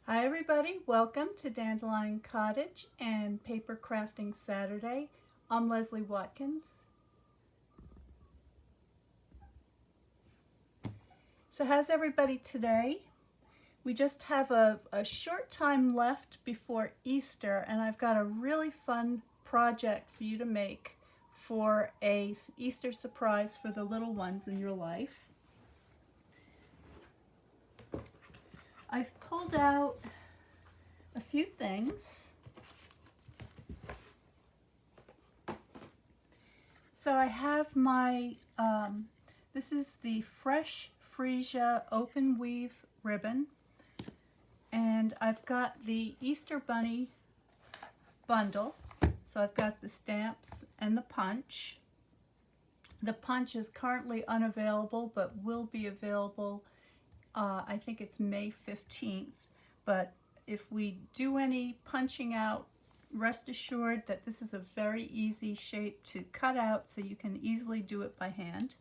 Hi everybody, welcome to Dandelion Cottage and Paper Crafting Saturday. I'm Leslie Watkins. So how's everybody today? We just have a short time left before Easter, and I've got a really fun project for you to make for a Easter surprise for the little ones in your life. I've pulled out a few things. So I have my, this is the Fresh Freesia Open Weave ribbon, and I've got the Easter Bunny bundle. So I've got the stamps and the punch. The punch is currently unavailable, but will be available, I think it's May 15th. But if we do any punching out, rest assured that this is a very easy shape to cut out, so you can easily do it by hand.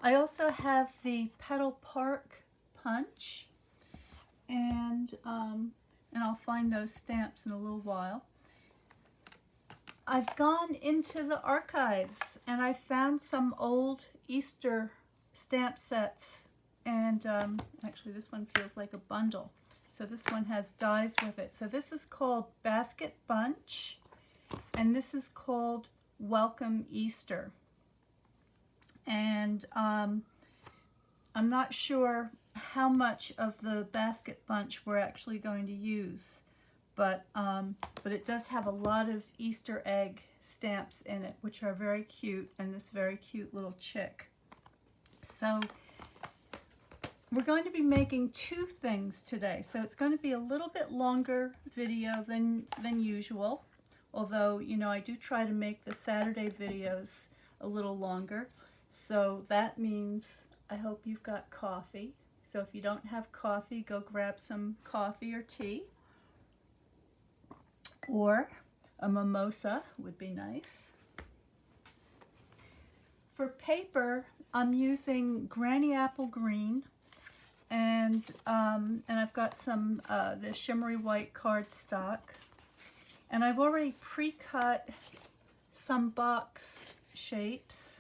I also have the Petal Park punch, and I'll find those stamps in a little while. I've gone into the archives and I found some old Easter stamp sets, and actually this one feels like a bundle. So this one has dies with it. So this is called Basket Bunch, and this is called Welcome Easter. And I'm not sure how much of the basket bunch we're actually going to use, but it does have a lot of Easter egg stamps in it, which are very cute, and this very cute little chick. So we're going to be making two things today, so it's going to be a little bit longer video than usual, although, you know, I do try to make the Saturday videos a little longer. So that means I hope you've got coffee. So if you don't have coffee, go grab some coffee or tea, or a mimosa would be nice. For paper, I'm using Granny Apple Green, and I've got some the shimmery white cardstock, and I've already pre-cut some box shapes.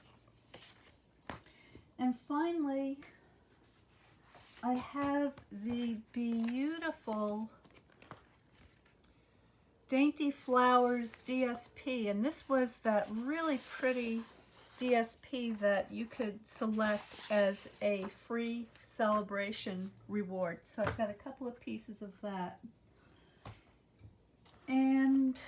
And finally, I have the beautiful Dainty Flowers DSP, and this was that really pretty DSP that you could select as a free celebration reward. So I've got a couple of pieces of that. And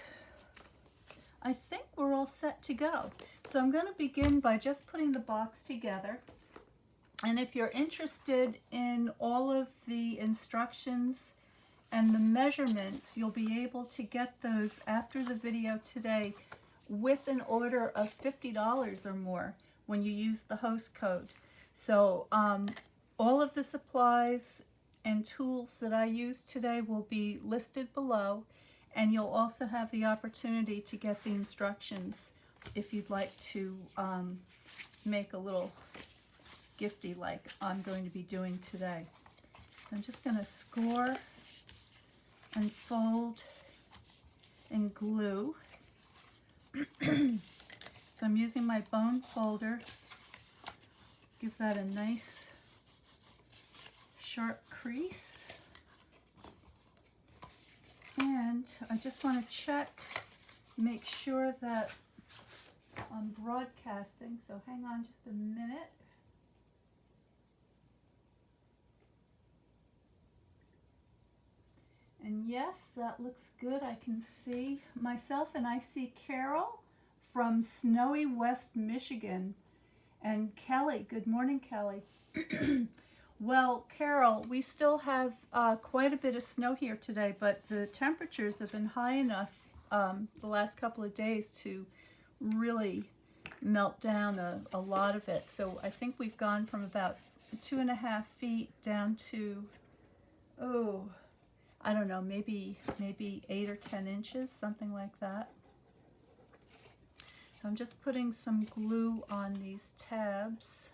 I think we're all set to go. So I'm going to begin by just putting the box together. And if you're interested in all of the instructions and the measurements, you'll be able to get those after the video today with an order of $50 or more when you use the host code. So all of the supplies and tools that I use today will be listed below, and you'll also have the opportunity to get the instructions if you'd like to make a little gifty like I'm going to be doing today. So I'm just going to score and fold and glue. So I'm using my bone folder. Give that a nice sharp crease. And I just want to check, make sure that I'm broadcasting, so hang on just a minute. And yes, that looks good. I can see myself, and I see Carol from snowy West Michigan. And Kelly, good morning, Kelly. Well, Carol, we still have quite a bit of snow here today, but the temperatures have been high enough the last couple of days to really melt down a lot of it. So I think we've gone from about 2.5 feet down to, oh, I don't know, maybe 8 or 10 inches, something like that. So I'm just putting some glue on these tabs.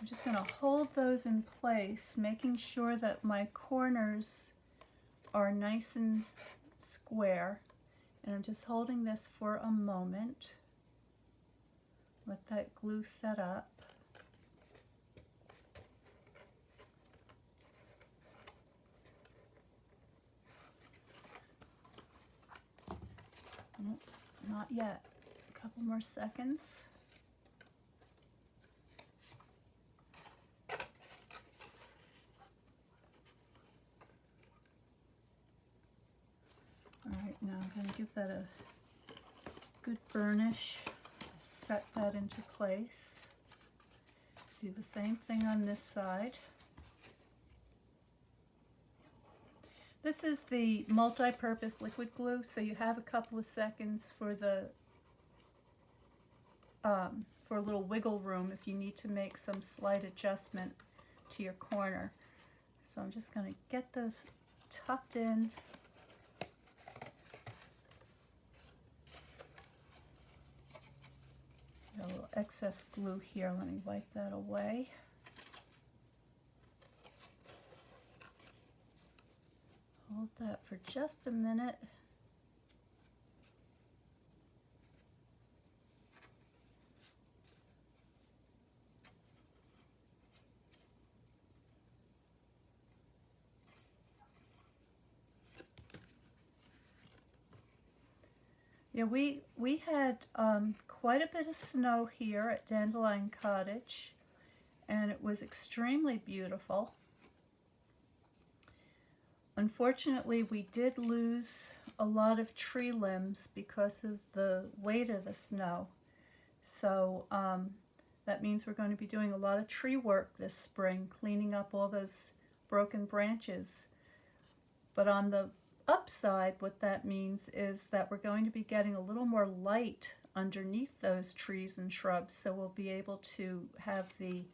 I'm just going to hold those in place, making sure that my corners are nice and square. And I'm just holding this for a moment. Let that glue set up. Nope, not yet. A couple more seconds. Alright, now I'm going to give that a good burnish. Set that into place. Do the same thing on this side. This is the multi-purpose liquid glue, so you have a couple of seconds for the for a little wiggle room if you need to make some slight adjustment to your corner. So I'm just going to get those tucked in. Got a little excess glue here. Let me wipe that away. Hold that for just a minute. Yeah, we had quite a bit of snow here at Dandelion Cottage, and it was extremely beautiful. Unfortunately, we did lose a lot of tree limbs because of the weight of the snow. So that means we're going to be doing a lot of tree work this spring, cleaning up all those broken branches. But on the upside, what that means is that we're going to be getting a little more light underneath those trees and shrubs, so we'll be able to have the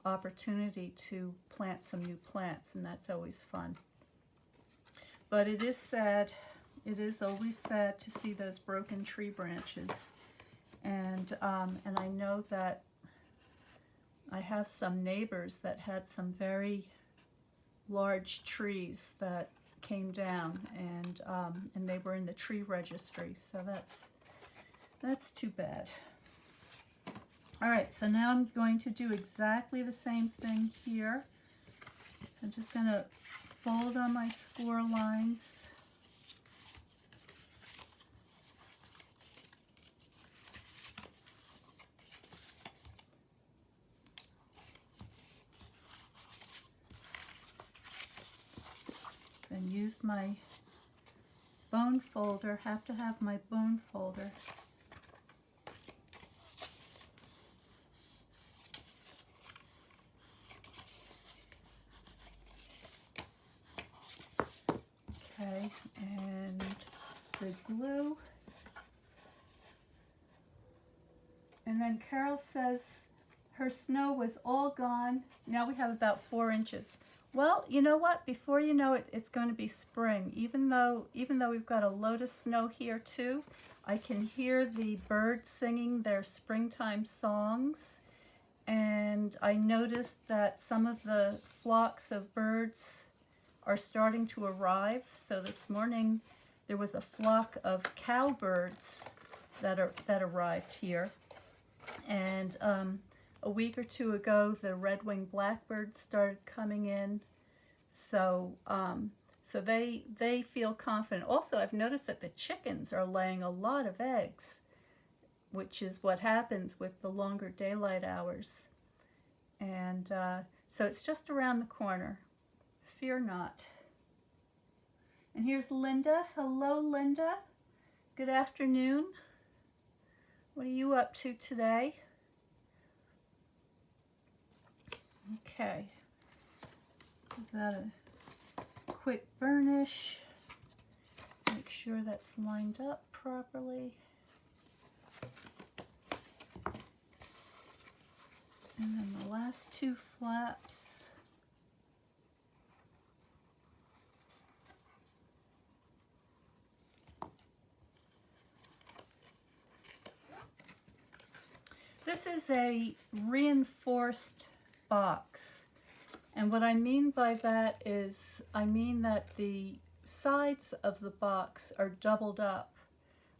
opportunity to plant some new plants, and that's always fun. But it is sad, it is always sad to see those broken tree branches. And I know that I have some neighbors that had some very large trees that came down, and they were in the tree registry, so that's too bad. All right, so now I'm going to do exactly the same thing here. So I'm just going to fold on my score lines. And use my bone folder, have to have my bone folder. Okay, and the glue. And then Carol says her snow was all gone. Now we have about 4 inches. Well, you know what? Before you know it, it's going to be spring. Even though we've got a load of snow here too, I can hear the birds singing their springtime songs. And I noticed that some of the flocks of birds are starting to arrive. So this morning there was a flock of cowbirds that arrived here. And a week or two ago, the red-winged blackbirds started coming in, so they feel confident. Also, I've noticed that the chickens are laying a lot of eggs, which is what happens with the longer daylight hours. And so it's just around the corner. Fear not. And here's Linda. Hello, Linda. Good afternoon. What are you up to today? Okay, give that a quick burnish, make sure that's lined up properly. And then the last 2 flaps. This is a reinforced box. And what I mean by that is, I mean that the sides of the box are doubled up.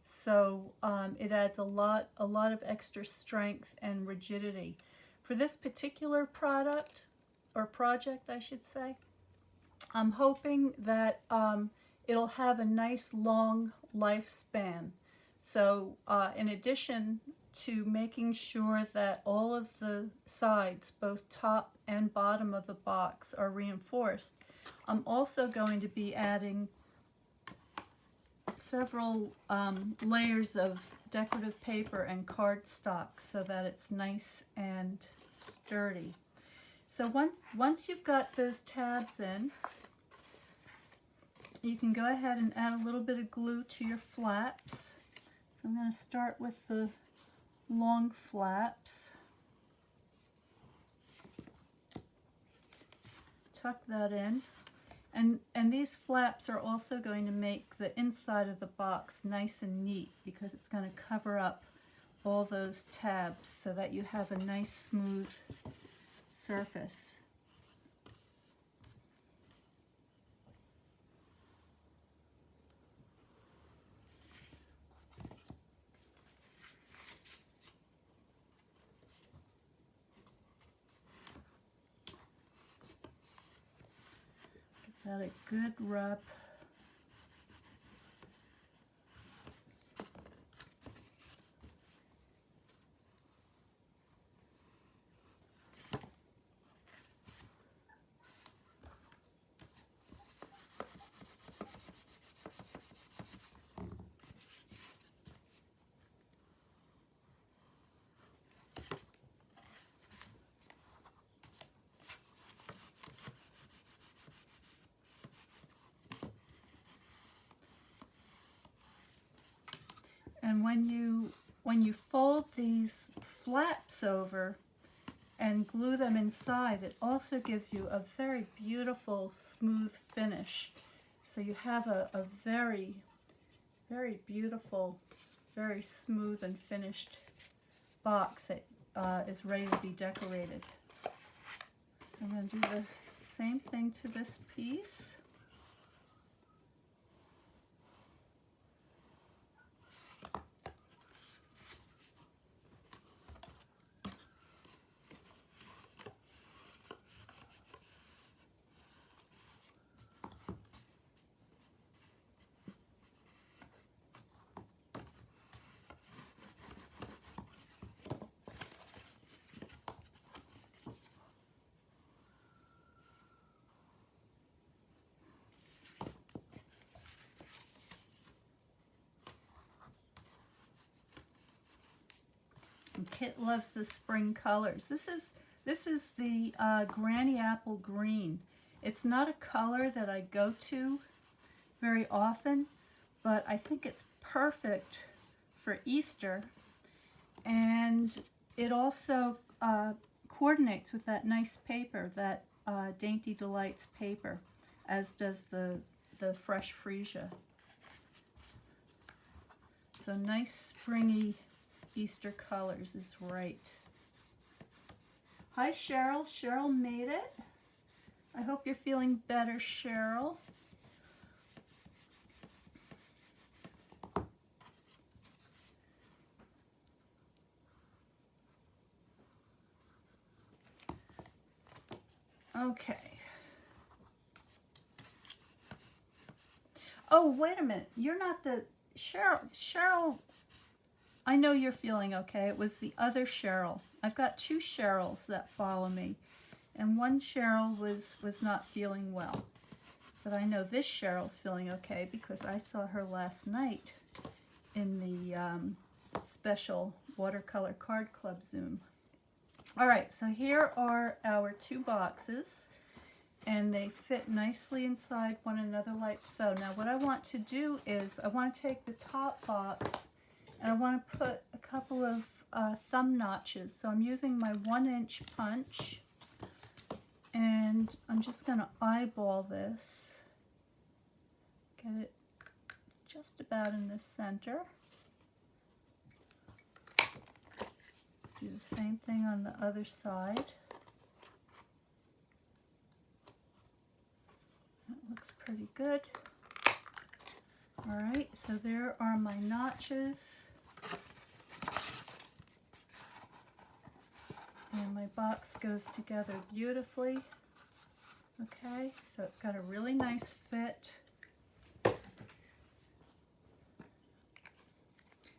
So it adds a lot of extra strength and rigidity. For this particular product, or project I should say, I'm hoping that it'll have a nice long lifespan. So in addition to making sure that all of the sides, both top and bottom of the box, are reinforced, I'm also going to be adding several layers of decorative paper and cardstock so that it's nice and sturdy. So once you've got those tabs in, you can go ahead and add a little bit of glue to your flaps. So I'm going to start with the long flaps. Tuck that in. And these flaps are also going to make the inside of the box nice and neat because it's going to cover up all those tabs so that you have a nice smooth surface. Give that a good rub. And when you fold these flaps over and glue them inside, it also gives you a very beautiful smooth finish. So you have a very, very beautiful, very smooth and finished box that is ready to be decorated. So I'm going to do the same thing to this piece. And Kit loves the spring colors. This is the Granny Apple Green. It's not a color that I go to very often, but I think it's perfect for Easter. And it also coordinates with that nice paper, that Dainty Delights paper, as does the fresh freesia. So nice springy Easter colors is right. Hi Cheryl. Cheryl made it. I hope you're feeling better, Cheryl. Okay. Oh, wait a minute. You're not the Cheryl, I know you're feeling okay. It was the other Cheryl. I've got two Cheryls that follow me, and one Cheryl was not feeling well. But I know this Cheryl's feeling okay because I saw her last night in the special Watercolor Card Club Zoom. All right, so here are our two boxes, and they fit nicely inside one another like so. Now what I want to do is I want to take the top box and I want to put a couple of thumb notches. So I'm using my 1-inch punch, and I'm just going to eyeball this. Get it just about in the center. Do the same thing on the other side. pretty good. All right, so there are my notches. And my box goes together beautifully. Okay, so it's got a really nice fit.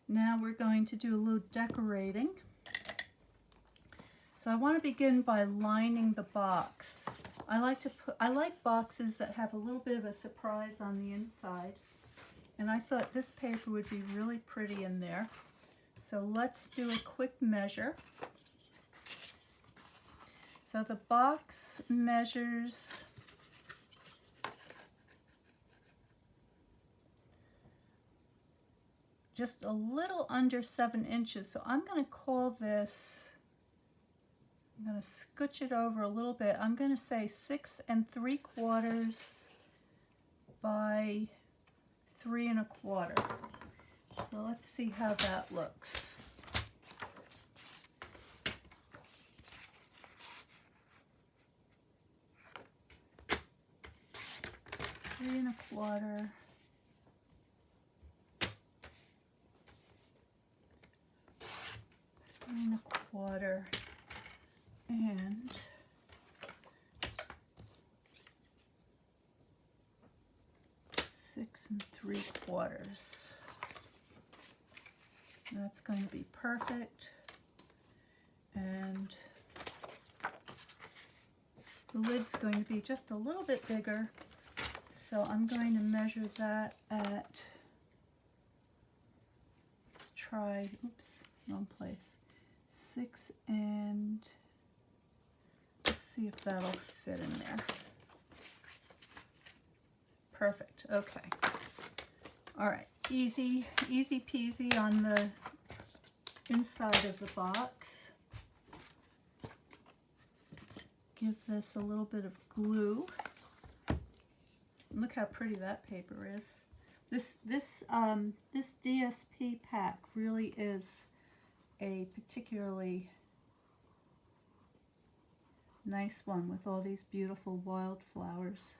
Now we're going to do a little decorating. So I want to begin by lining the box. I like boxes that have a little bit of a surprise on the inside. And I thought this paper would be really pretty in there. So let's do a quick measure. So the box measures just a little under 7 inches. So I'm going to call this, I'm going to scooch it over a little bit. I'm going to say 6 3/4 by 3 1/4. So let's see how that looks. Three and a quarter. Three and a quarter. And six and 3/4. That's going to be perfect. And the lid's going to be just a little bit bigger. So I'm going to measure that at, let's try, oops, wrong place. 6 and, let's see if that'll fit in there. Perfect, okay. All right, easy peasy on the inside of the box. Give this a little bit of glue. Look how pretty that paper is. This DSP pack really is a particularly nice one with all these beautiful wildflowers.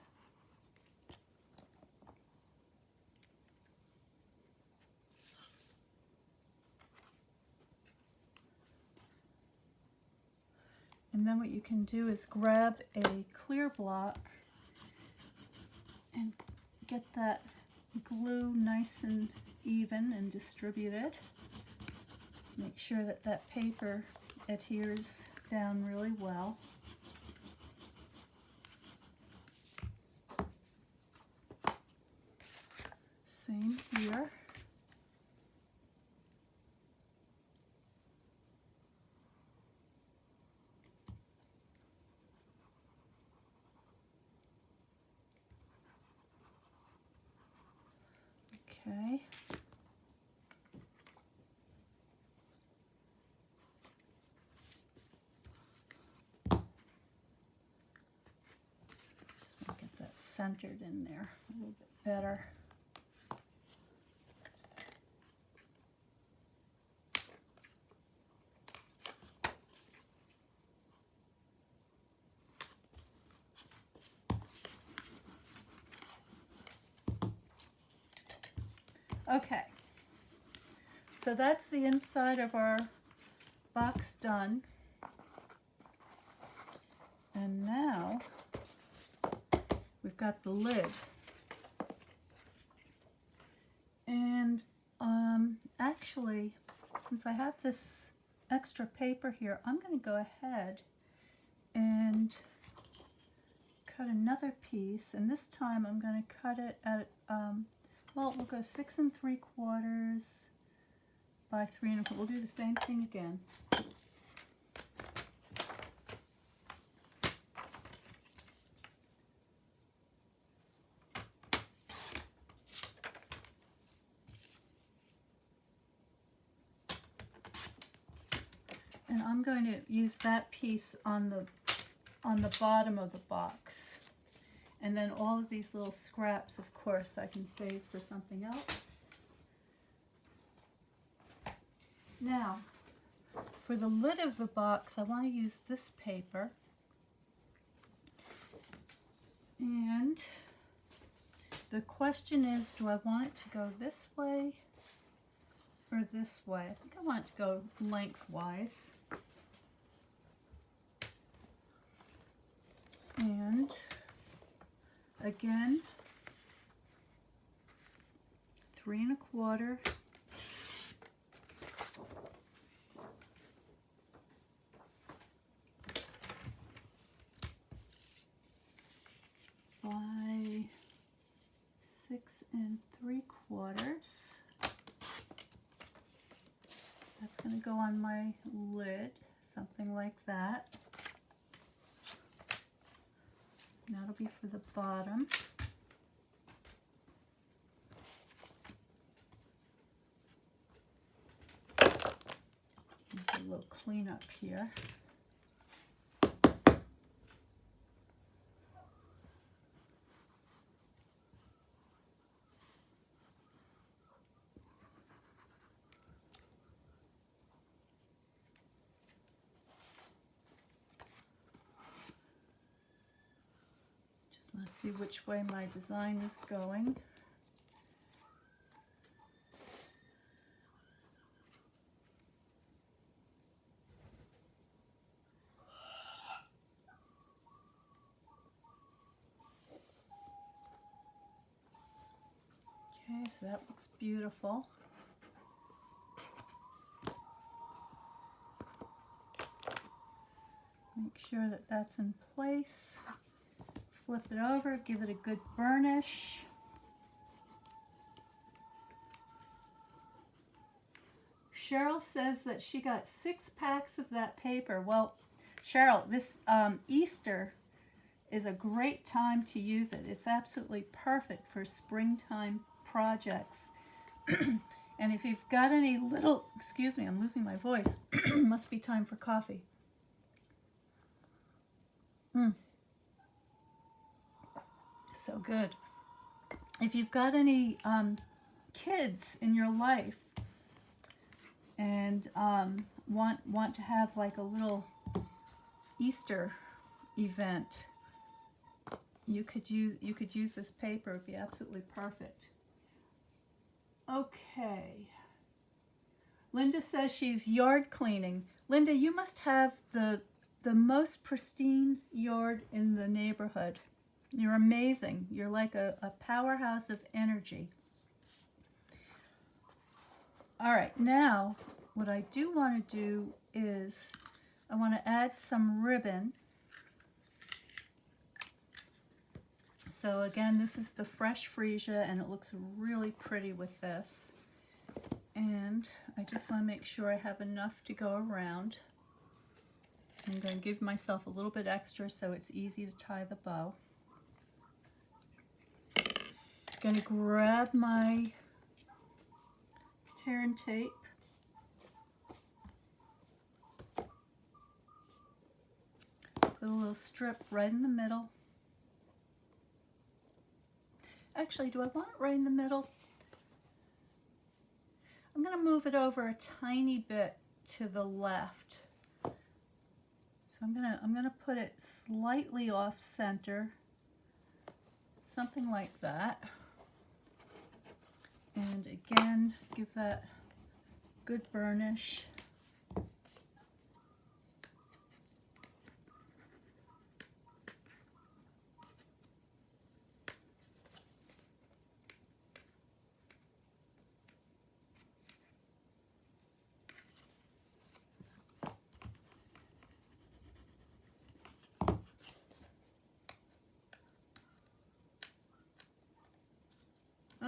And then what you can do is grab a clear block and get that glue nice and even and distributed. Make sure that that paper adheres down really well. Same here. Okay. Just want to get that centered in there a little bit better. Okay, so that's the inside of our box done. And now we've got the lid. And actually, since I have this extra paper here, I'm going to go ahead and cut another piece. And this time I'm going to cut it at well, we'll go 6 3/4 by 3 1/4. We'll do the same thing again. And I'm going to use that piece on the bottom of the box. And then all of these little scraps, of course, I can save for something else. Now, for the lid of the box, I want to use this paper. And The question is, do I want it to go this way or this way? I think I want it to go lengthwise. And again, 3 1/4. By 6 3/4. That's going to go on my lid, something like that. That'll be for the bottom. A little cleanup here. Just want to see which way my design is going. Okay, so that looks beautiful. Make sure that that's in place. Flip it over, give it a good burnish. Cheryl says that she got 6 packs of that paper. Well, Cheryl, this Easter is a great time to use it. It's absolutely perfect for springtime projects. And if you've got any little, excuse me, I'm losing my voice. Must be time for coffee. So good. If you've got any kids in your life and want to have like a little Easter event, you could use this paper. It'd be absolutely perfect. Okay. Linda says she's yard cleaning. Linda, you must have the most pristine yard in the neighborhood. You're amazing. You're like a powerhouse of energy. All right, now what I do want to do is I want to add some ribbon. So again, this is the fresh freesia, and it looks really pretty with this. And I just want to make sure I have enough to go around. I'm going to give myself a little bit extra so it's easy to tie the bow. I'm going to grab my tear and tape. Put a little strip right in the middle. Actually, do I want it right in the middle? I'm going to move it over a tiny bit to the left. So I'm going to put it slightly off center, something like that. And again, give that good burnish.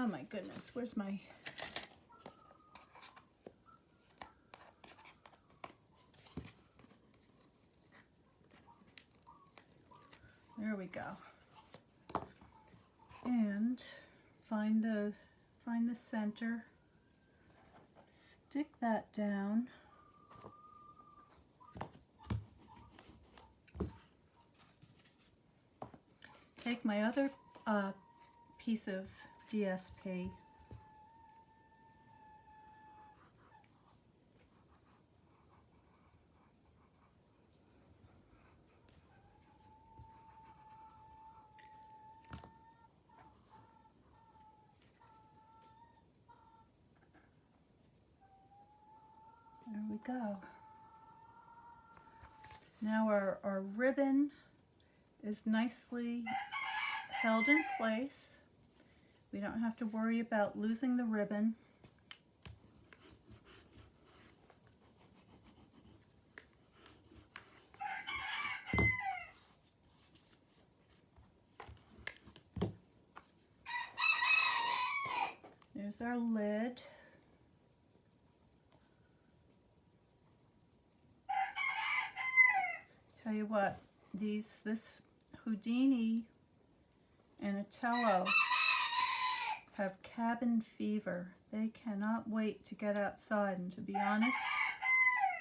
Oh my goodness, where's my... There we go. And find the center. Stick that down. Take my other piece of DSP. we go. Now our ribbon is nicely held in place. We don't have to worry about losing the ribbon. There's our lid. Tell you what, this Houdini and Otello have cabin fever. They cannot wait to get outside, and to be honest,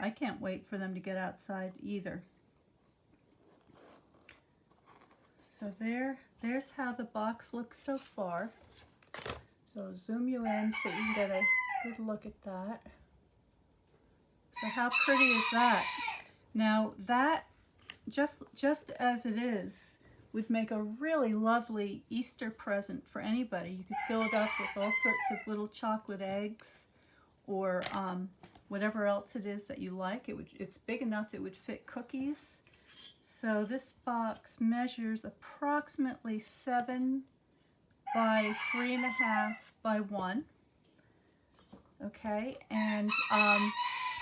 I can't wait for them to get outside either. So there's how the box looks so far. So I'll zoom you in so you can get a good look at that. So how pretty is that? Now that, just as it is, would make a really lovely Easter present for anybody. You could fill it up with all sorts of little chocolate eggs, or whatever else it is that you like. It's big enough it would fit cookies. So this box measures approximately 7 by 3.5 by 1. Okay, and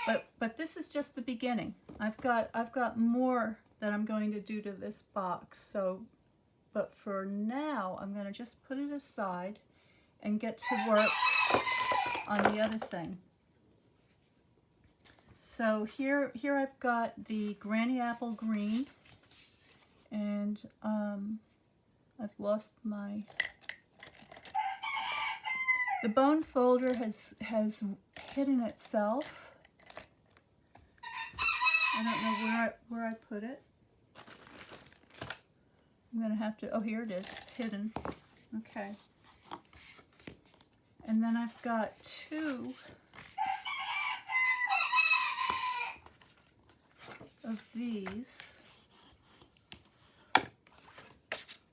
but this is just the beginning. I've got more that I'm going to do to this box. So, but for now, I'm going to just put it aside and get to work on the other thing. So here I've got the Granny Apple Green, and I've lost my. The bone folder has hidden itself. I don't know where I put it. I'm gonna have to. Oh, here it is. It's hidden. Okay. And then I've got 2 of these,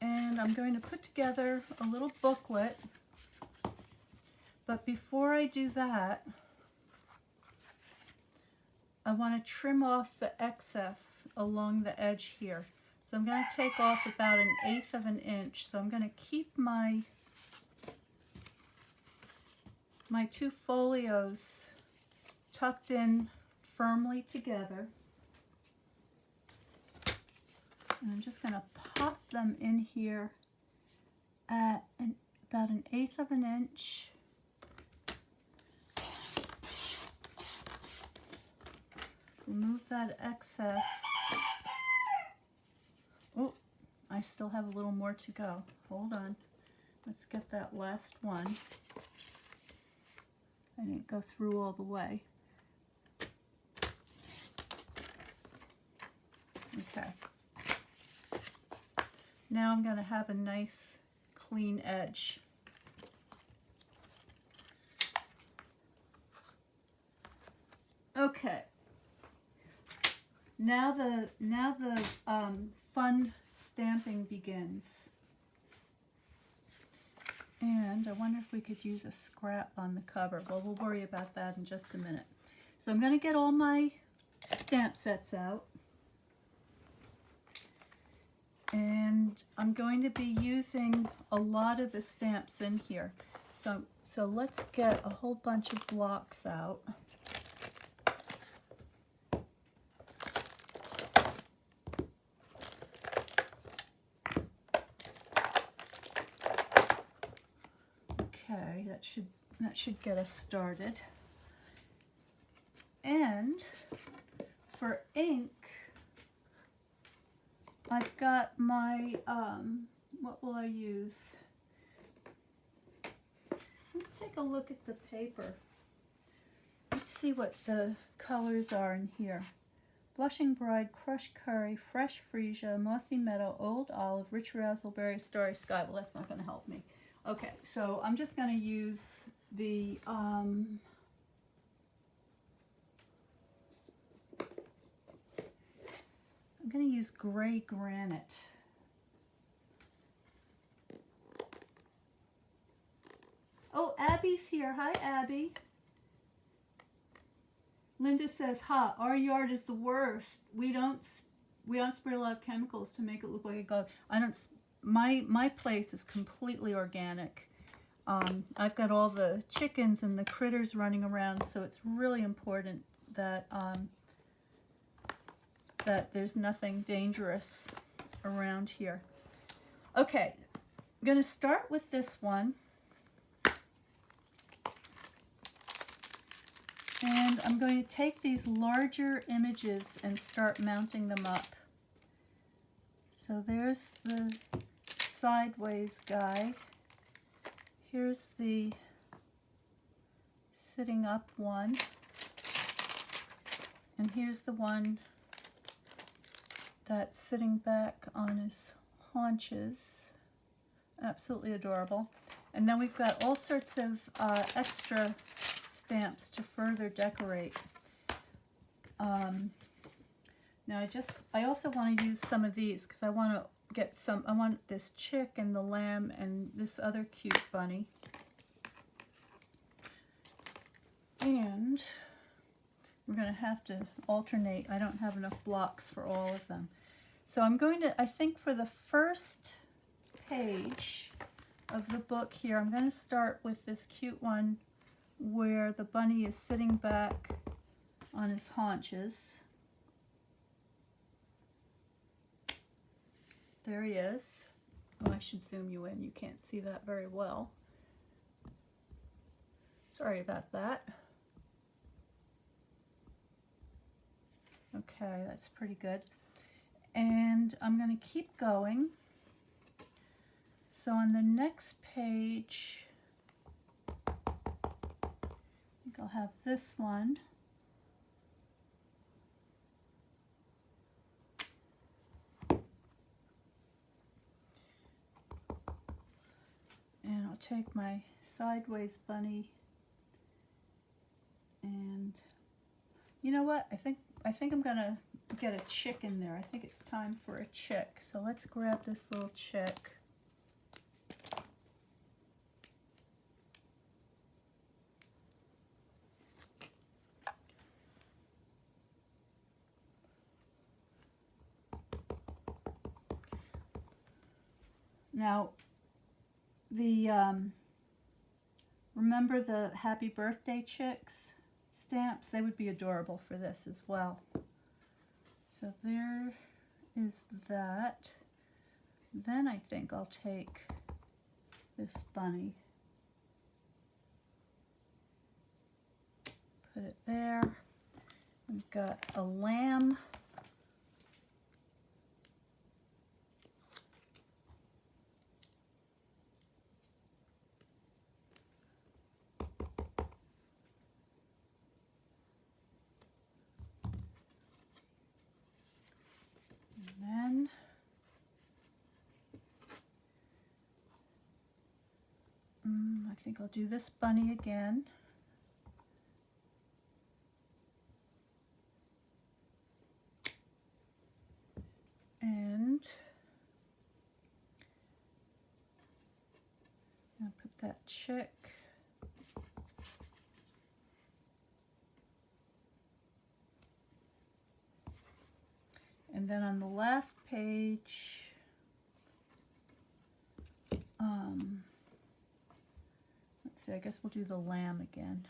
and I'm going to put together a little booklet. But before I do that, I want to trim off the excess along the edge here. So I'm going to take off about 1/8 of an inch. So I'm going to keep my 2 folios tucked in firmly together. And I'm just going to pop them in here at about 1/8 of an inch. Remove that excess. Oh, I still have a little more to go. Hold on. Let's get that last one. I didn't go through all the way. Okay. Now I'm going to have a nice clean edge. Okay. Now the fun stamping begins. And I wonder if we could use a scrap on the cover. Well, we'll worry about that in just a minute. So I'm going to get all my stamp sets out. And I'm going to be using a lot of the stamps in here. So let's get a whole bunch of blocks out. Okay, that should get us started. And for ink, I've got my, what will I use? Let's take a look at the paper. Let's see what the colors are in here. Blushing Bride, Crushed Curry, Fresh Freesia, Mossy Meadow, Old Olive, Rich Raspberry, Starry Sky. Well, that's not going to help me. Okay, so I'm just going to use the, I'm going to use Gray Granite. Oh, Abby's here. Hi, Abby. Linda says, "Ha, our yard is the worst. We don't spray a lot of chemicals to make it look like a garden. I don't. My place is completely organic. I've got all the chickens and the critters running around, so it's really important that that there's nothing dangerous around here." Okay, I'm going to start with this one. And I'm going to take these larger images and start mounting them up. So there's the sideways guy. Here's the sitting up one. And here's the one that's sitting back on his haunches. Absolutely adorable. And then we've got all sorts of extra stamps to further decorate. Now I also want to use some of these because I want to get some. I want this chick and the lamb and this other cute bunny. And we're going to have to alternate. I don't have enough blocks for all of them. So I'm going to, I think for the first page of the book here, I'm going to start with this cute one where the bunny is sitting back on his haunches. There he is. Oh, I should zoom you in. You can't see that very well. Sorry about that. Okay, that's pretty good. And I'm going to keep going. So on the next page, I think I'll have this one. And I'll take my sideways bunny, and you know what? I think I'm gonna get a chick in there. I think it's time for a chick. So let's grab this little chick. Now, remember the happy birthday chicks stamps? They would be adorable for this as well. So there is that. Then I think I'll take this bunny, put it there. We've got a lamb. And then I think I'll do this bunny again. And I'll put that chick. And then on the last page, let's see, I guess we'll do the lamb again.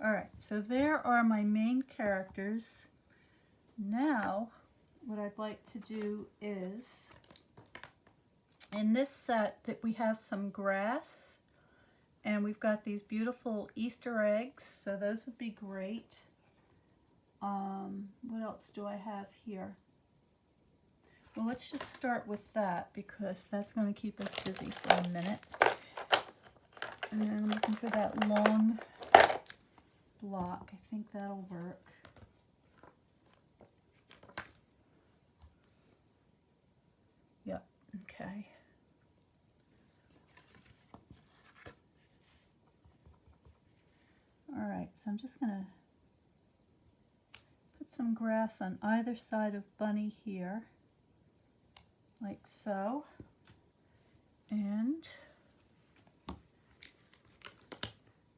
All right, so there are my main characters. Now, what I'd like to do is, in this set that we have some grass, and we've got these beautiful Easter eggs, so those would be great. What else do I have here? Well, let's just start with that because that's going to keep us busy for a minute. And then I'm looking for that long block. I think that'll work. Yep, okay. All right, so I'm just going to put some grass on either side of Bunny here, like so. And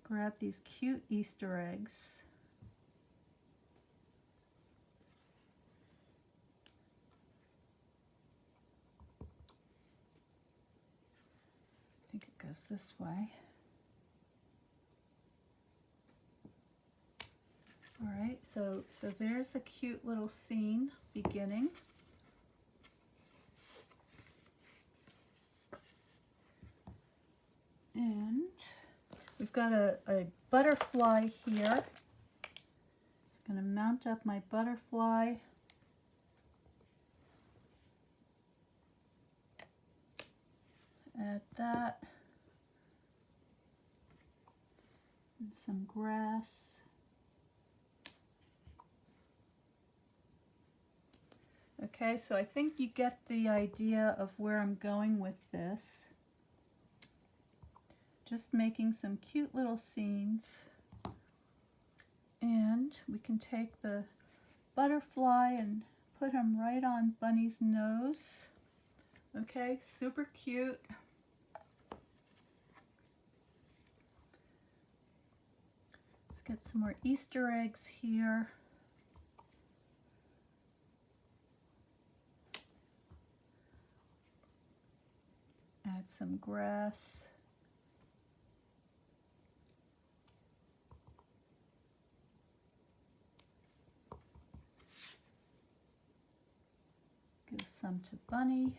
grab these cute Easter eggs. I think it goes this way. All right, so there's a cute little scene beginning. And we've got a butterfly here. Just going to mount up my butterfly. Add that. And some grass. Okay, so I think you get the idea of where I'm going with this. Just making some cute little scenes. And we can take the butterfly and put him right on Bunny's nose. Okay, super cute. Let's get some more Easter eggs here. Add some grass. Give some to Bunny.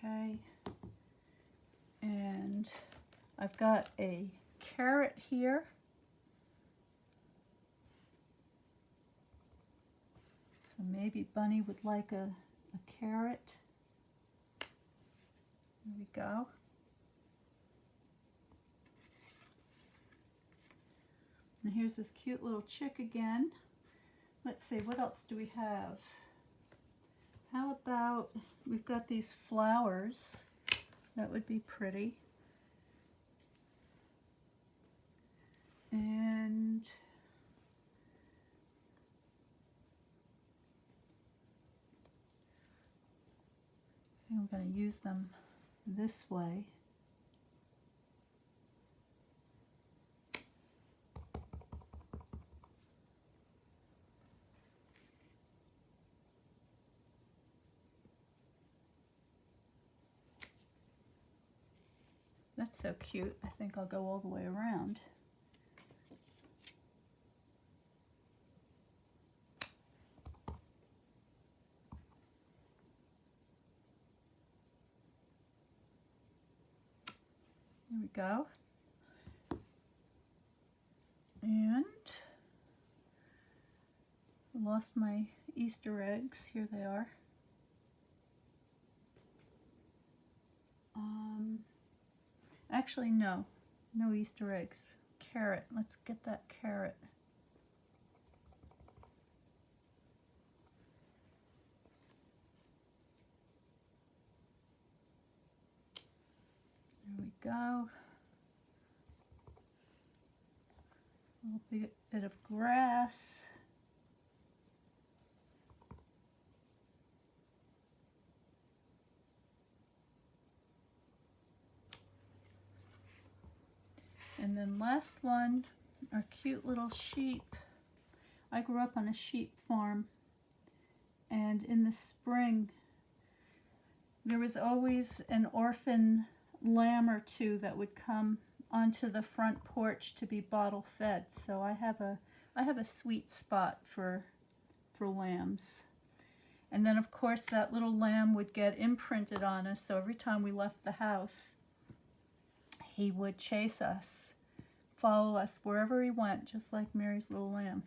Okay. And I've got a carrot here. So maybe Bunny would like a carrot. There we go. And here's this cute little chick again. Let's see, what else do we have? How about, we've got these flowers. That would be pretty. And I think I'm going to use them this way. That's so cute. I think I'll go all the way around. There we go. And I lost my Easter eggs. Here they are. Actually, no Easter eggs. Carrot. Let's get that carrot. There we go. A little bit of grass. And then last one, our cute little sheep. I grew up on a sheep farm, and in the spring there was always an orphan lamb or two that would come onto the front porch to be bottle fed. So I have a sweet spot for lambs. And then of course that little lamb would get imprinted on us, so every time we left the house he would chase us, follow us wherever he went, just like Mary's little lamb.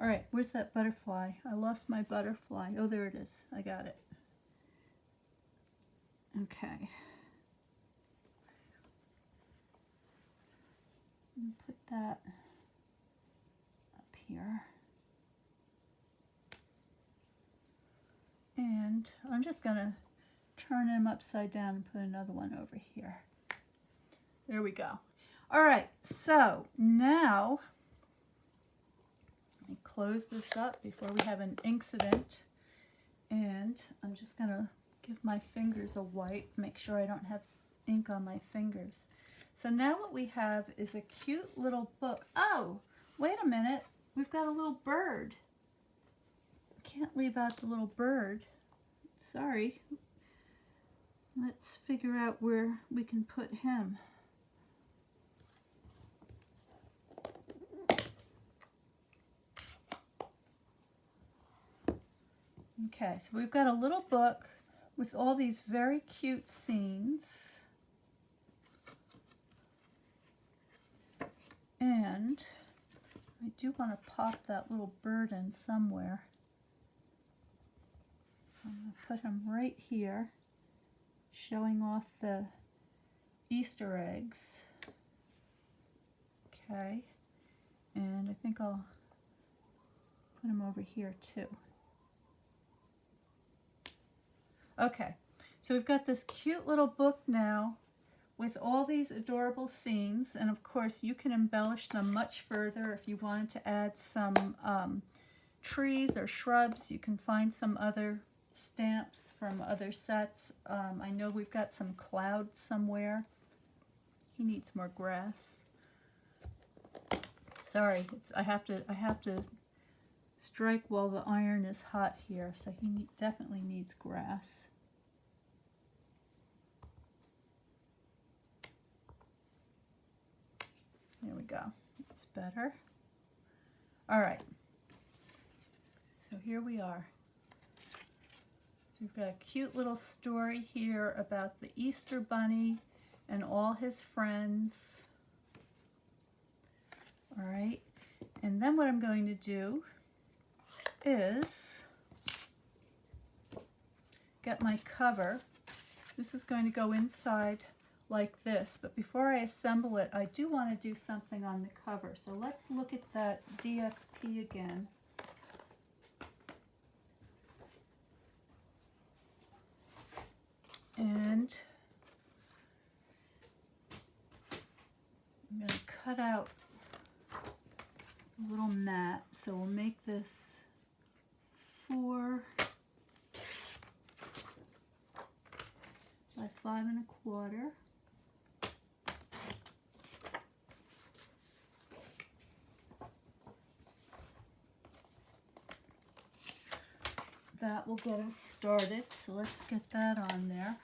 All right, where's that butterfly? I lost my butterfly. Oh, there it is. I got it. Okay. Put that up here. And I'm just going to turn him upside down and put another one over here. There we go. All right, so now me close this up before we have an incident. And I'm just going to give my fingers a wipe, make sure I don't have ink on my fingers. So now what we have is a cute little book. Oh, wait a minute. We've got a little bird. Can't leave out the little bird. Sorry. Let's figure out where we can put him. Okay, so we've got a little book with all these very cute scenes. And I do want to pop that little bird in somewhere. I'm going to put him right here, showing off the Easter eggs. Okay, and I think I'll put him over here too. Okay, so we've got this cute little book now with all these adorable scenes, and of course you can embellish them much further if you wanted to add some trees or shrubs. You can find some other stamps from other sets. I know we've got some clouds somewhere. He needs more grass. Sorry, I have to strike while the iron is hot here, so he definitely needs grass. There we go. It's better. All right. So here we are. So we've got a cute little story here about the Easter Bunny and all his friends. All right. And then what I'm going to do is get my cover. This is going to go inside like this, but before I assemble it, I do want to do something on the cover. So let's look at that DSP again. And I'm going to cut out a little mat. So we'll make this 4 by 5 1/4. That will get us started, so let's get that on there.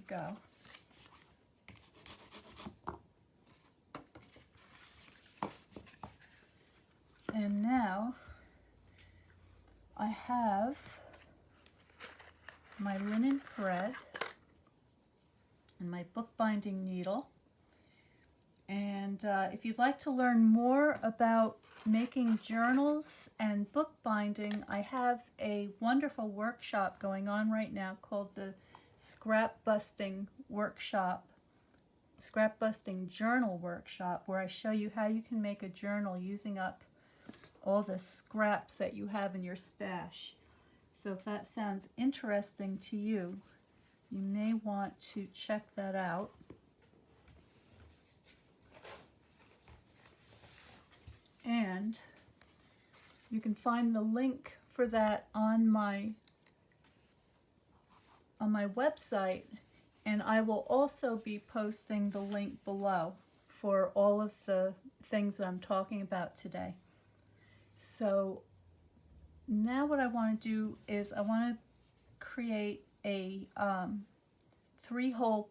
Go. And now I have my linen thread and my bookbinding needle. And if you'd like to learn more about making journals and bookbinding, I have a wonderful workshop going on right now called the Scrap Busting Workshop, Scrap Busting Journal Workshop, where I show you how you can make a journal using up all the scraps that you have in your stash. So if that sounds interesting to you, you may want to check that out. And you can find the link for that on my website, and I will also be posting the link below for all of the things that I'm talking about today. So now what I want to do is I want to create a 3-hole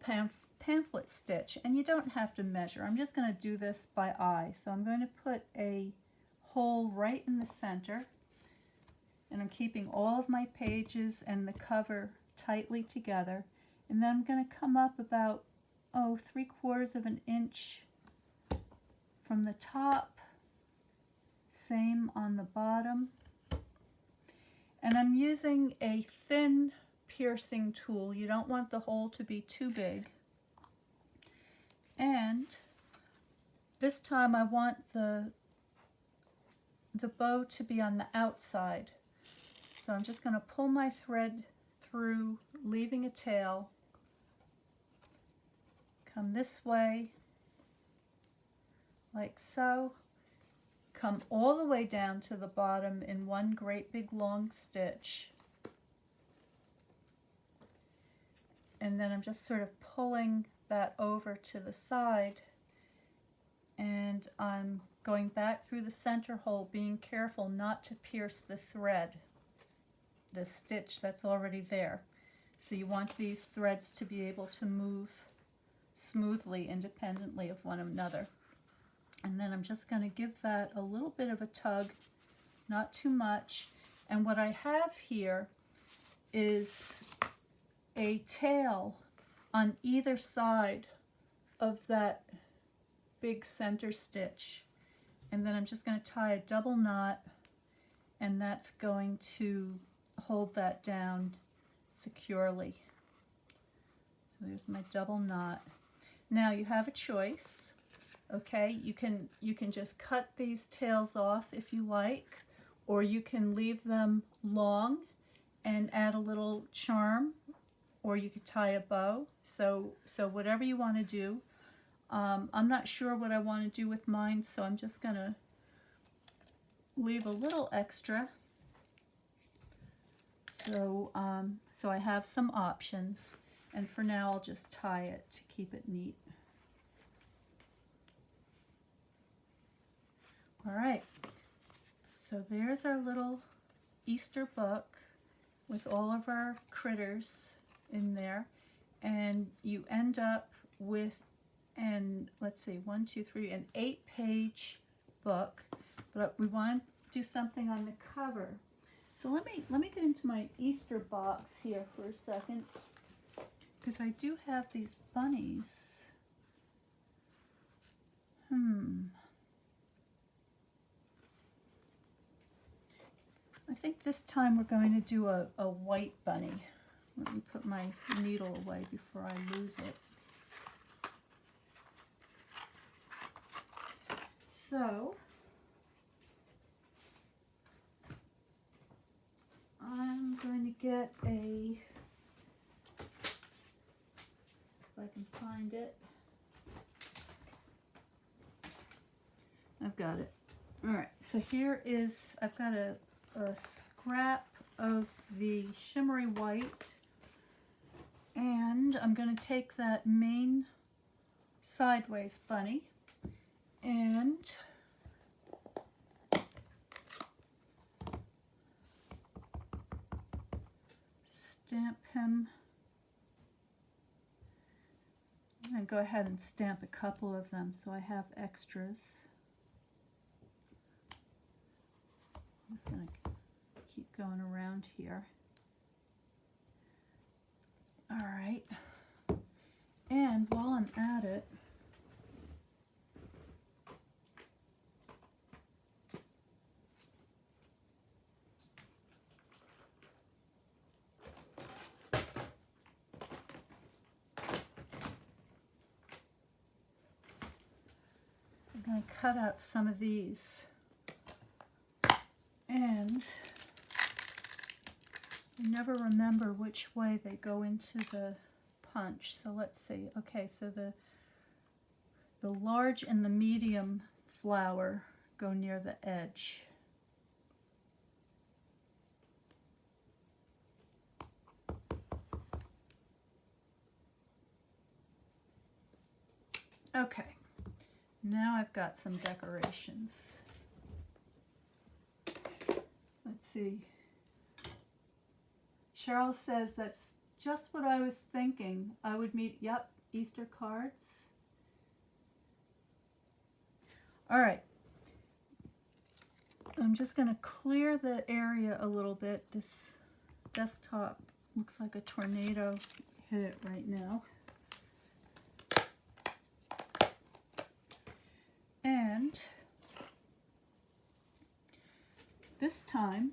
pamphlet stitch, and you don't have to measure. I'm just going to do this by eye. So I'm going to put a hole right in the center, and I'm keeping all of my pages and the cover tightly together. And then I'm going to come up about, 3/4 of an inch from the top, same on the bottom. And I'm using a thin piercing tool. You don't want the hole to be too big. And this time I want the bow to be on the outside. So I'm just going to pull my thread through, leaving a tail. Come this way, like so. Come all the way down to the bottom in one great big long stitch. And then I'm just sort of pulling that over to the side, and I'm going back through the center hole, being careful not to pierce the thread, the stitch that's already there. So you want these threads to be able to move smoothly, independently of one another. And then I'm just going to give that a little bit of a tug, not too much. And what I have here is a tail on either side of that big center stitch. And then I'm just going to tie a double knot, and that's going to hold that down securely. So there's my double knot. Now you have a choice. Okay, you can just cut these tails off if you like, or you can leave them long and add a little charm, or you could tie a bow. So whatever you want to do. I'm not sure what I want to do with mine, so I'm just going to leave a little extra. So I have some options, and for now I'll just tie it to keep it neat. All right, so there's our little Easter book with all of our critters in there, and you end up with an, let's see, 1, 2, 3, an 8-page book, but we want to do something on the cover. So let me get into my Easter box here for a second, because I do have these bunnies. I think this time we're going to do a white bunny. Let me put my needle away before I lose it. So I'm going to get a, if I can find it. I've got it. All right, so here is, I've got a scrap of the shimmery white, and I'm going to take that main sideways bunny and stamp him. I'm going to go ahead and stamp a couple of them so I have extras. I'm just going to keep going around here. All right. And while I'm at it, I'm going to cut out some of these. And I never remember which way they go into the punch. So let's see. Okay, so the large and the medium flower go near the edge. Okay, now I've got some decorations. Let's see. Cheryl says that's just what I was thinking. I would meet, yep, Easter cards. All right. I'm just going to clear the area a little bit. This desktop looks like a tornado hit it right now. And this time,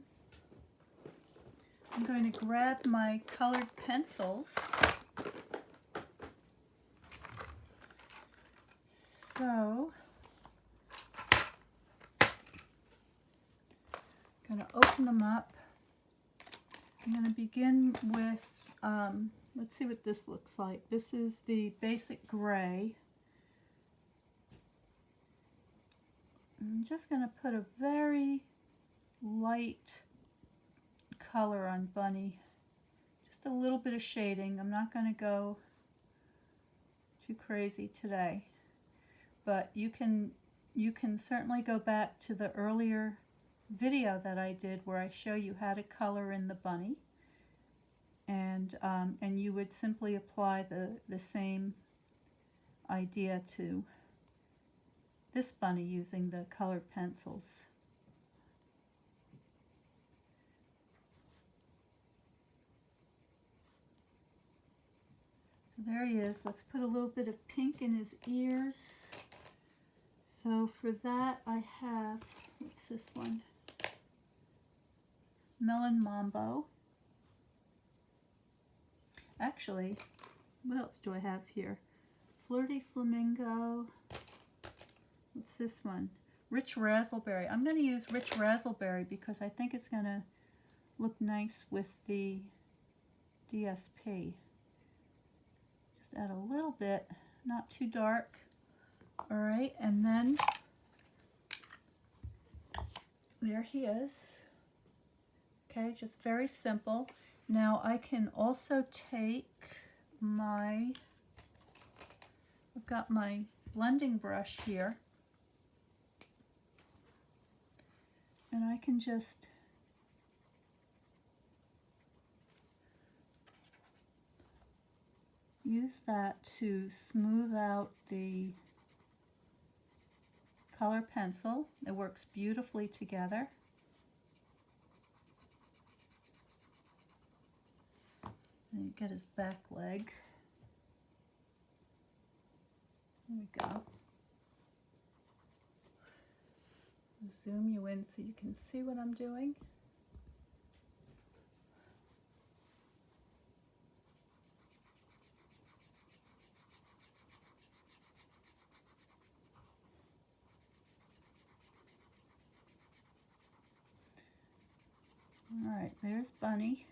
I'm going to grab my colored pencils. So, I'm going to open them up. I'm going to begin with, let's see what this looks like. This is the basic gray. I'm just going to put a very light color on Bunny. Just a little bit of shading. I'm not going to go too crazy today. But you can certainly go back to the earlier video that I did where I show you how to color in the bunny, and you would simply apply the same idea to this bunny using the colored pencils. So there he is. Let's put a little bit of pink in his ears. So for that I have, what's this one? Melon Mambo. Actually, what else do I have here? Flirty Flamingo. What's this one? Rich Razzleberry. I'm going to use Rich Razzleberry because I think it's going to look nice with the DSP. Just add a little bit, not too dark. Alright, and then there he is. Okay, just very simple. Now I can also take my, I've got my blending brush here, and I can just use that to smooth out the color pencil. It works beautifully together. And you get his back leg. There we go. Zoom you in so you can see what I'm doing. All right, there's Bunny.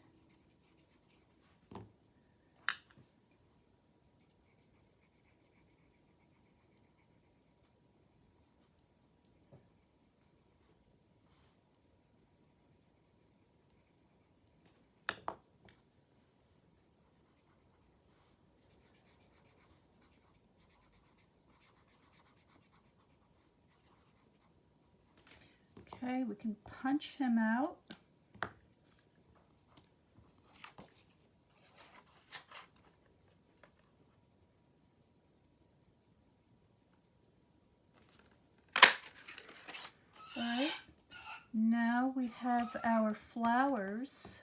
Okay, we can punch him out. All right, now we have our flowers,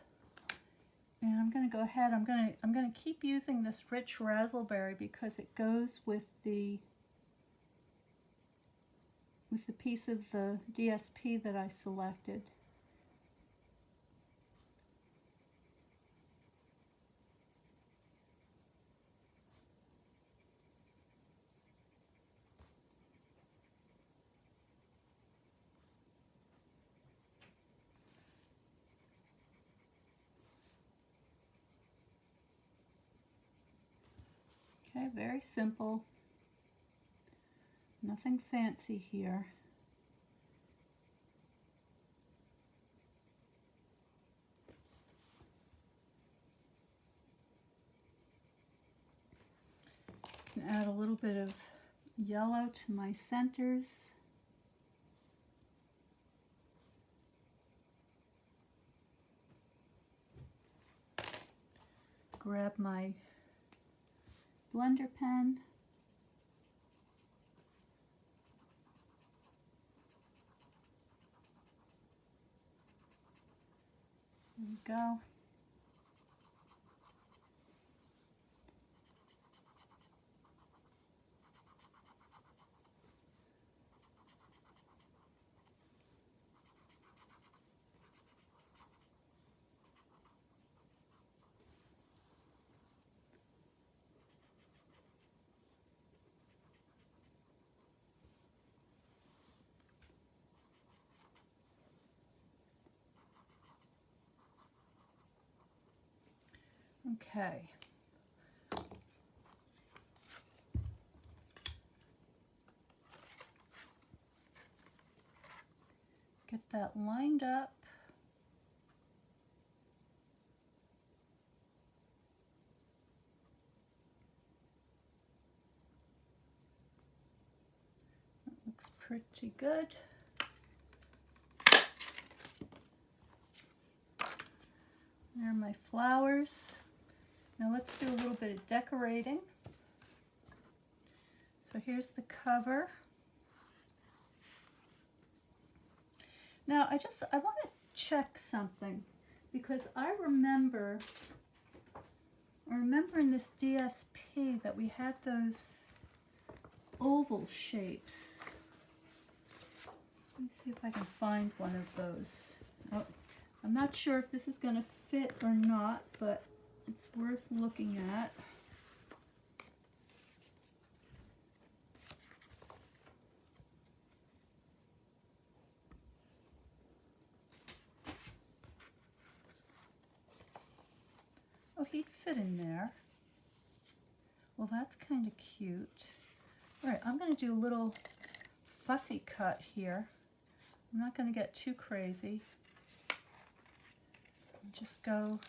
and I'm going to go ahead. I'm going to keep using this Rich Razzleberry because it goes with the piece of the DSP that I selected. Okay, very simple. Nothing fancy here. Can add a little bit of yellow to my centers. Grab my blender pen. go. Okay. Get that lined up. That looks pretty good. There are my flowers. Now let's do a little bit of decorating. So here's the cover. Now I want to check something because I remember in this DSP that we had those oval shapes. Let me see if I can find one of those. Oh, I'm not sure if this is going to fit or not, but it's worth looking at. Oh, he'd fit in there. Well, that's kind of cute. All right, I'm going to do a little fussy cut here. I'm not going to get too crazy. Just go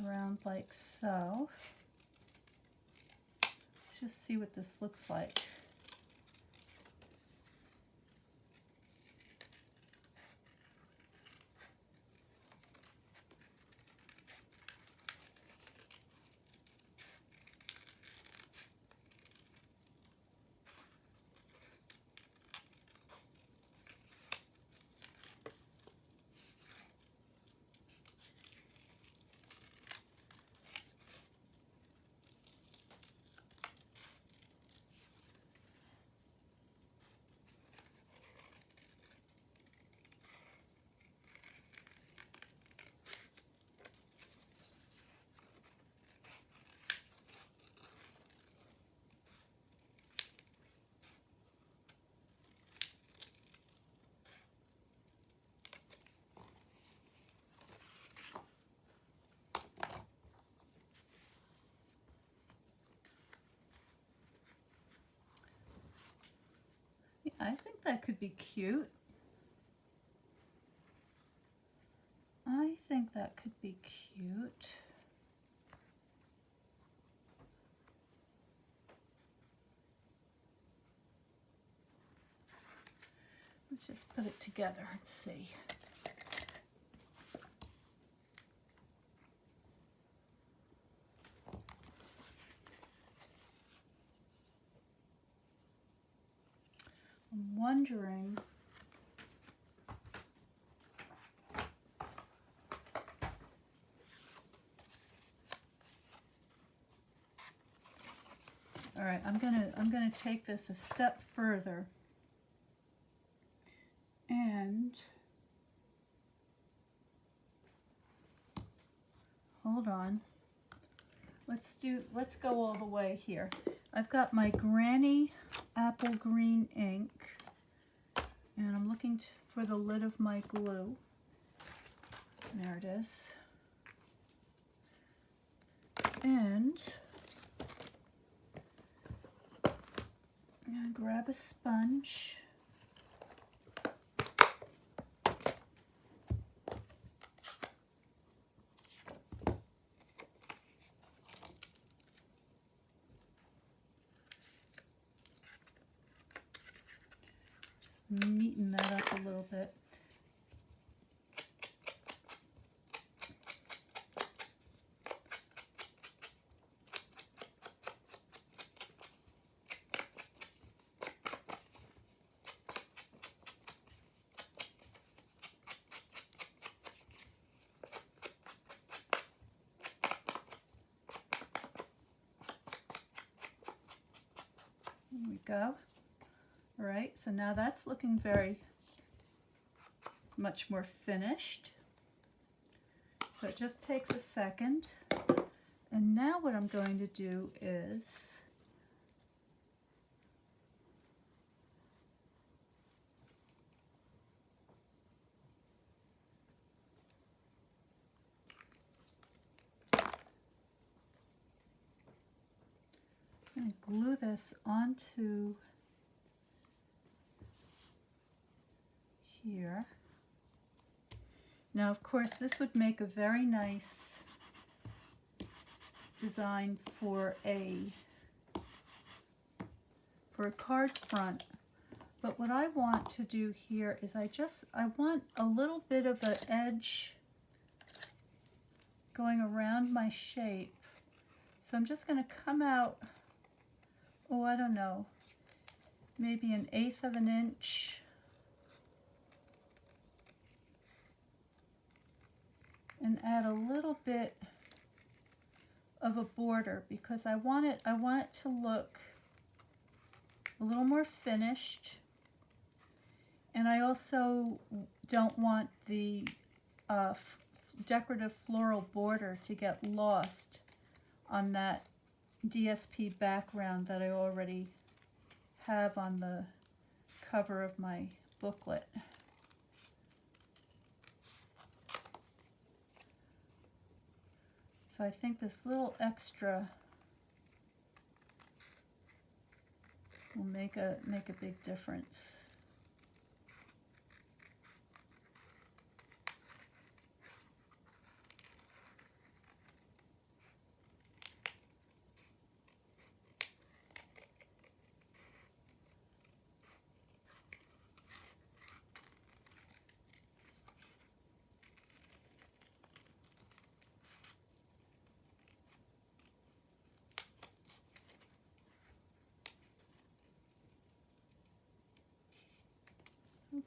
around like so. Let's just see what this looks like. I think that could be cute. I think that could be cute. Let's just put it together and see. I'm wondering all right, I'm gonna take this a step further and hold on. Let's go all the way here. I've got my Granny Apple Green ink, and I'm looking for the lid of my glue. There it is. And I'm going to grab a sponge. Neaten that up a little bit. go. All right, so now that's looking very much more finished. So it just takes a second. And now what I'm going to do is I'm going to glue this onto here. Now, of course, this would make a very nice design for a card front. But what I want to do here is I want a little bit of an edge going around my shape. So I'm just going to come out, oh, I don't know, maybe 1/8 of an inch. And add a little bit of a border because I want it to look a little more finished. And I also don't want the decorative floral border to get lost on that DSP background that I already have on the cover of my booklet. So I think this little extra will make a big difference.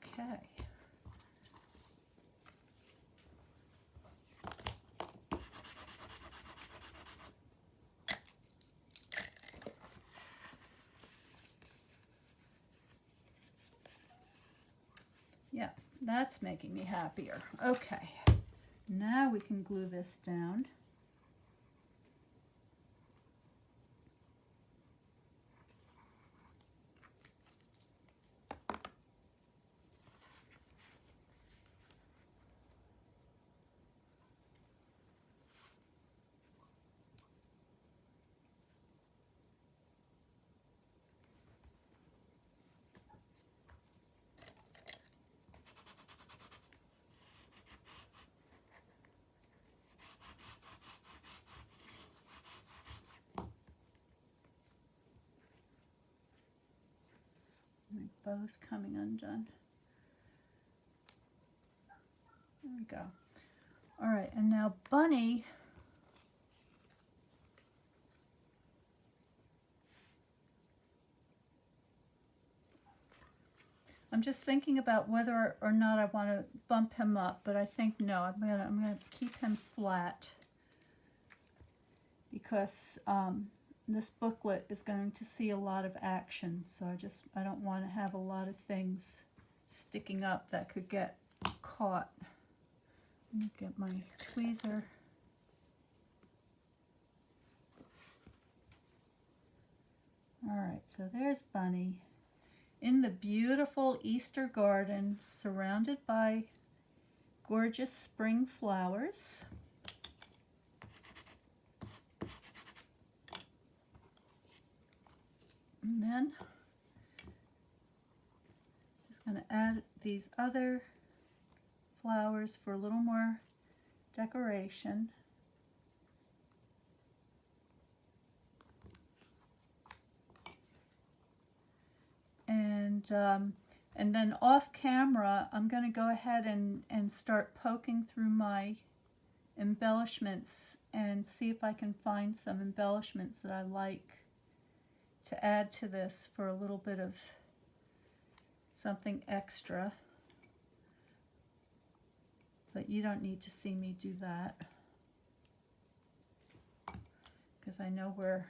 Okay. Yeah, that's making me happier. Okay, now we can glue this down. My bow's coming undone. There we go. All right, and now Bunny, I'm just thinking about whether or not I want to bump him up, but I think no, I'm gonna keep him flat because this booklet is going to see a lot of action, so I don't want to have a lot of things sticking up that could get caught. Let me get my tweezer. All right, so there's Bunny in the beautiful Easter garden, surrounded by gorgeous spring flowers. And then just going to add these other flowers for a little more decoration. And then off camera, I'm going to go ahead and start poking through my embellishments and see if I can find some embellishments that I like to add to this for a little bit of something extra. But you don't need to see me do that because I know we're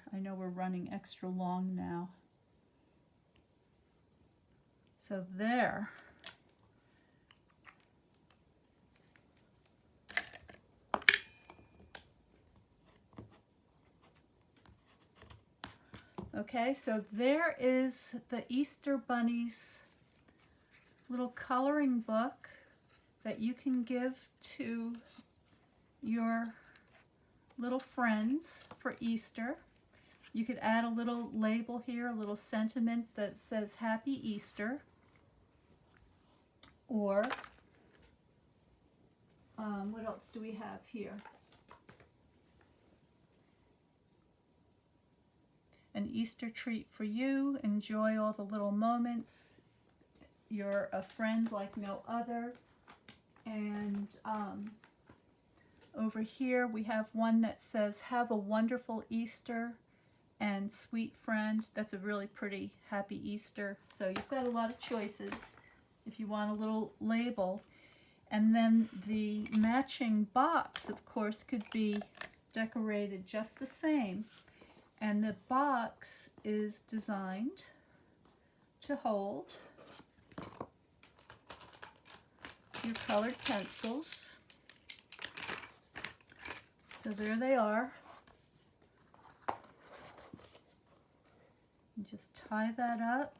running extra long now. So there. Okay, so there is the Easter Bunny's little coloring book that you can give to your little friends for Easter. You could add a little label here, a little sentiment that says Happy Easter. Or, what else do we have here? An Easter treat for you. Enjoy all the little moments. You're a friend like no other. And over here we have one that says, have a wonderful Easter and sweet friend. That's a really pretty Happy Easter. So you've got a lot of choices if you want a little label. And then the matching box, of course, could be decorated just the same. And the box is designed to hold your colored pencils. So there they are. And just tie that up.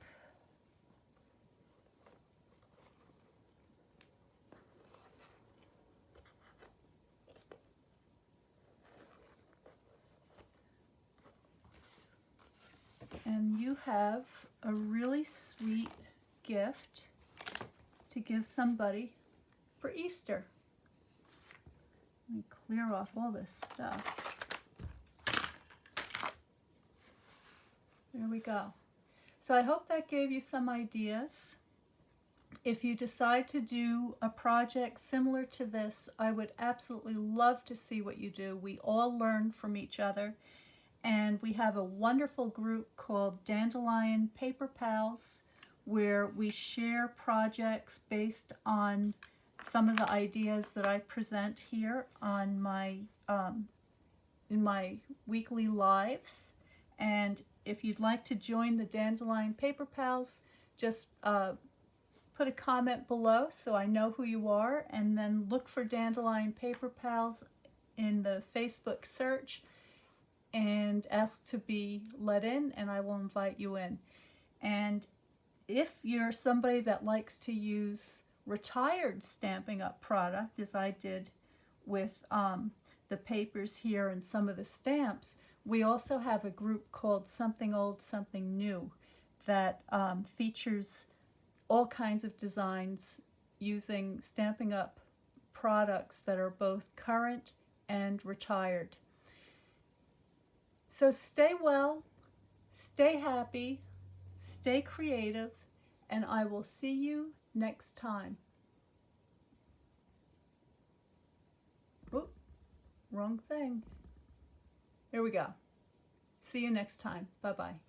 And you have a really sweet gift to give somebody for Easter. Let me clear off all this stuff. There we go. So I hope that gave you some ideas. If you decide to do a project similar to this, I would absolutely love to see what you do. We all learn from each other. And we have a wonderful group called Dandelion Paper Pals, where we share projects based on some of the ideas that I present here on my in my weekly lives. And if you'd like to join the Dandelion Paper Pals, just put a comment below so I know who you are, and then look for Dandelion Paper Pals in the Facebook search and ask to be let in, and I will invite you in. And if you're somebody that likes to use retired Stampin' Up! Product, as I did with the papers here and some of the stamps, we also have a group called Something Old, Something New that features all kinds of designs using Stampin' Up! Products that are both current and retired. So stay well, stay happy, stay creative, and I will see you next time. Oop, wrong thing. Here we go. See you next time. Bye-bye.